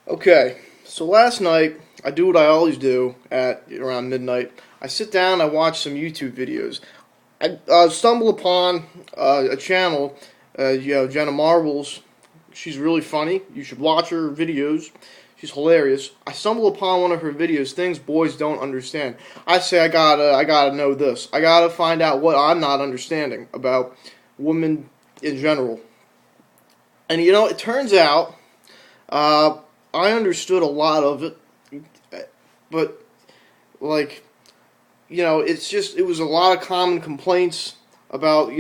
Okay, so last night I do what I always do at around midnight. I sit down, I watch some YouTube videos. I stumble upon a channel, Jenna Marbles. She's really funny. You should watch her videos. She's hilarious. I stumble upon one of her videos, things boys don't understand. I say I gotta know this. I gotta find out what I'm not understanding about women in general. And it turns out uh, I understood a lot of it, but like it was a lot of common complaints about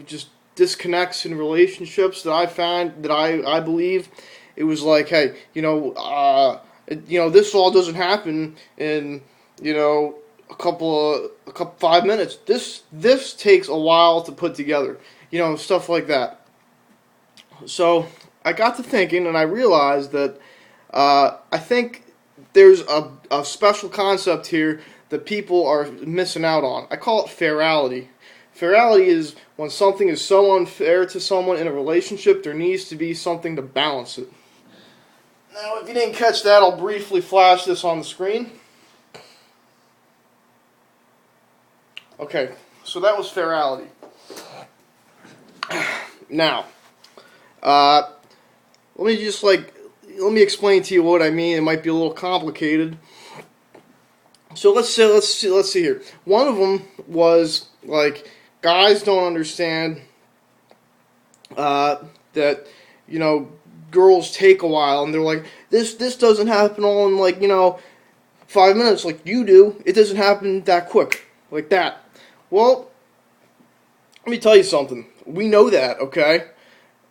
just disconnects in relationships that I find that I believe it was like, hey, this all doesn't happen in a couple 5 minutes. This takes a while to put together, stuff like that. So I got to thinking, and I realized that I think there's a special concept here that people are missing out on. I call it fairality. Fairality is when something is so unfair to someone in a relationship, there needs to be something to balance it. Now, if you didn't catch that, I'll briefly flash this on the screen. Okay, so that was fairality. Now, uh, let me explain to you what I mean. It might be a little complicated. So let's see here. One of them was like guys don't understand that girls take a while, and they're like this doesn't happen all in 5 minutes like you do. It doesn't happen that quick like that. Well, let me tell you something. We know that, okay?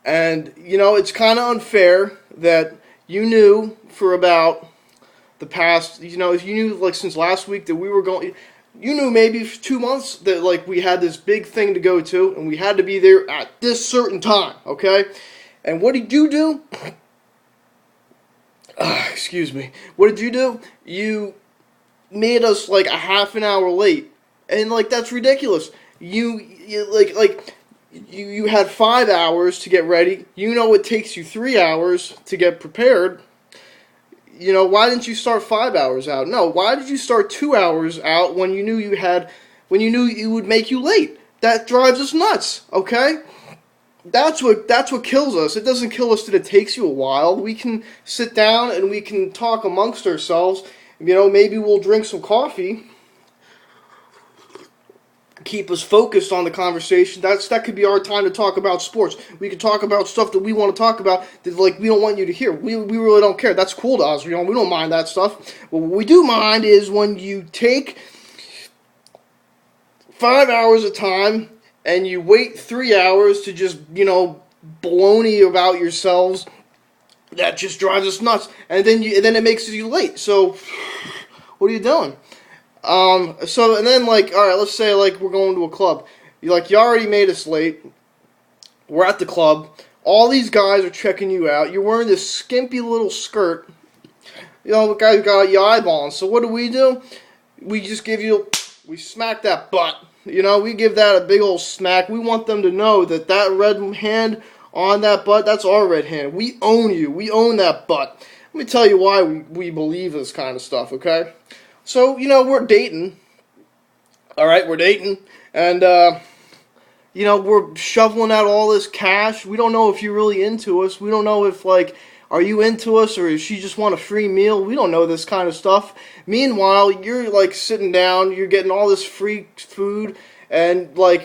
And it's kind of unfair that you knew for about the past, you knew since last week that we were going, you knew maybe 2 months that we had this big thing to go to and we had to be there at this certain time, okay? And what did you do? Excuse me. What did you do? You made us a half an hour late, and that's ridiculous. You had 5 hours to get ready. It takes you 3 hours to get prepared. Why didn't you start 5 hours out? No, why did you start 2 hours out when you knew it would make you late? That drives us nuts, okay? That's what kills us. It doesn't kill us that it takes you a while. We can sit down and we can talk amongst ourselves. Maybe we'll drink some coffee. Keep us focused on the conversation. That could be our time to talk about sports. We could talk about stuff that we want to talk about that we don't want you to hear. We really don't care. That's cool to us. We don't mind that stuff. But what we do mind is when you take 5 hours of time and you wait 3 hours to just baloney about yourselves. That just drives us nuts. And then it makes you late. So what are you doing? And then all right, let's say we're going to a club. You already made us late. We're at the club. All these guys are checking you out. You're wearing this skimpy little skirt. The guy's got your eyeballs. So what do? We just we smack that butt. We give that a big old smack. We want them to know that red hand on that butt, that's our red hand. We own you. We own that butt. Let me tell you why we believe this kind of stuff, okay? So, we're dating. All right, we're dating. And, we're shoveling out all this cash. We don't know if you're really into us. We don't know if, are you into us or does she just want a free meal? We don't know this kind of stuff. Meanwhile, you're, sitting down. You're getting all this free food. And, you're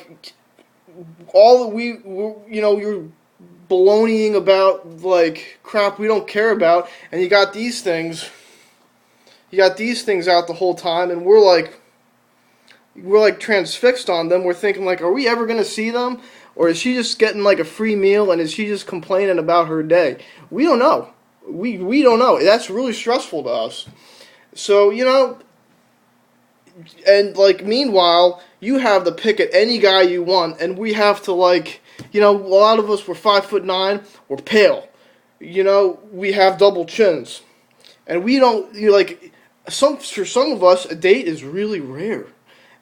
baloneying about, crap we don't care about. And you got these things. You got these things out the whole time, and we're transfixed on them. We're thinking are we ever gonna see them, or is she just getting a free meal, and is she just complaining about her day? We don't know. We don't know. That's really stressful to us. So and meanwhile, you have the pick at any guy you want, and we have to a lot of us were 5'9", we're pale. We have double chins, and we don't for some of us, a date is really rare.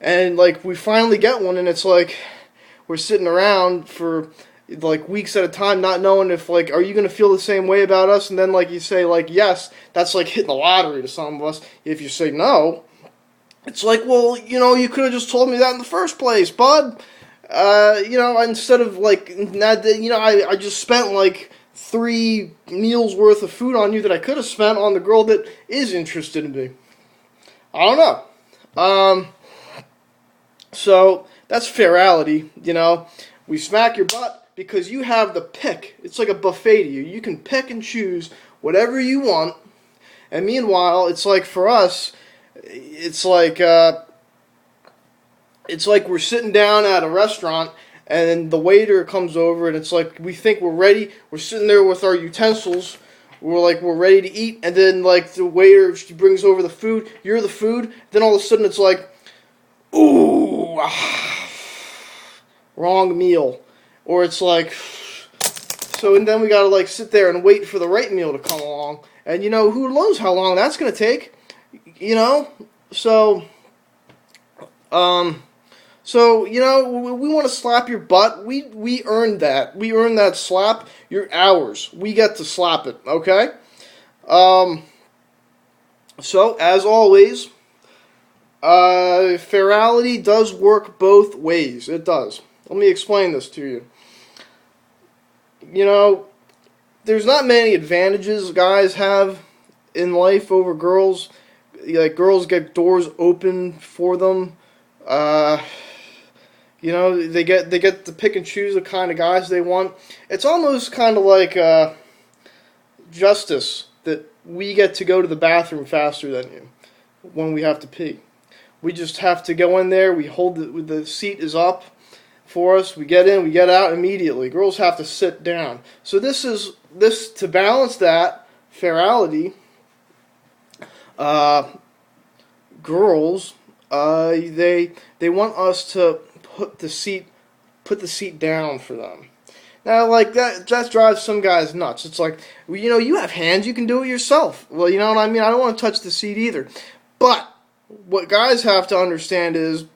And, we finally get one, and it's we're sitting around for like weeks at a time, not knowing if like, are you gonna feel the same way about us? And then like you say like yes, that's like hitting the lottery to some of us. If you say no, it's like, well, you could have just told me that in the first place, bud. Instead of like, not, I just spent like 3 meals worth of food on you that I could have spent on the girl that is interested in me. I don't know. So that's Fairality. We smack your butt because you have the pick. It's like a buffet to you. You can pick and choose whatever you want. And meanwhile, it's like for us, it's like we're sitting down at a restaurant and the waiter comes over and it's like we think we're ready. We're sitting there with our utensils. We're ready to eat, and then like the waiter, she brings over the food. You're the food. Then all of a sudden it's like, ooh, wrong meal, or it's like, so, and then we gotta like sit there and wait for the right meal to come along, and who knows how long that's gonna take, so. We want to slap your butt. We earned that. We earned that slap. You're ours. We get to slap it. Okay. So as always, Fairality does work both ways. It does. Let me explain this to you. There's not many advantages guys have in life over girls. Like girls get doors open for them. They get to pick and choose the kind of guys they want. It's almost kind of like justice that we get to go to the bathroom faster than you when we have to pee. We just have to go in there. We hold the seat is up for us. We get in, we get out immediately. Girls have to sit down. So this to balance that Fairality. Girls. They want us to put the seat down for them. Now, like that drives some guys nuts. It's like, well, you have hands, you can do it yourself. Well, you know what I mean? I don't want to touch the seat either. But what guys have to understand is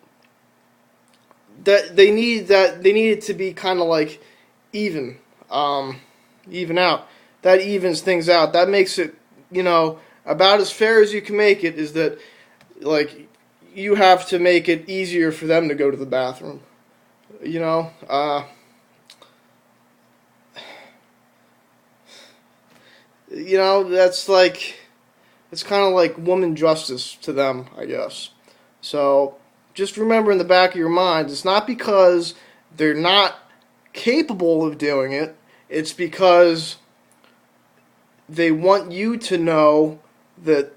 that they need it to be kind of like even out. That evens things out. That makes it, about as fair as you can make it. Is that like, you have to make it easier for them to go to the bathroom. That's like, it's kind of like woman justice to them, I guess. So just remember in the back of your mind, it's not because they're not capable of doing it. It's because they want you to know that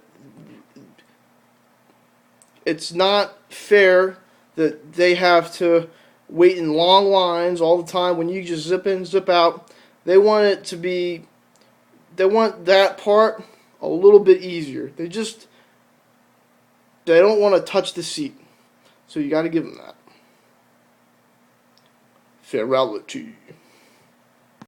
it's not fair that they have to wait in long lines all the time when you just zip in, zip out. They want that part a little bit easier. They don't want to touch the seat. So you got to give them that. Fairality.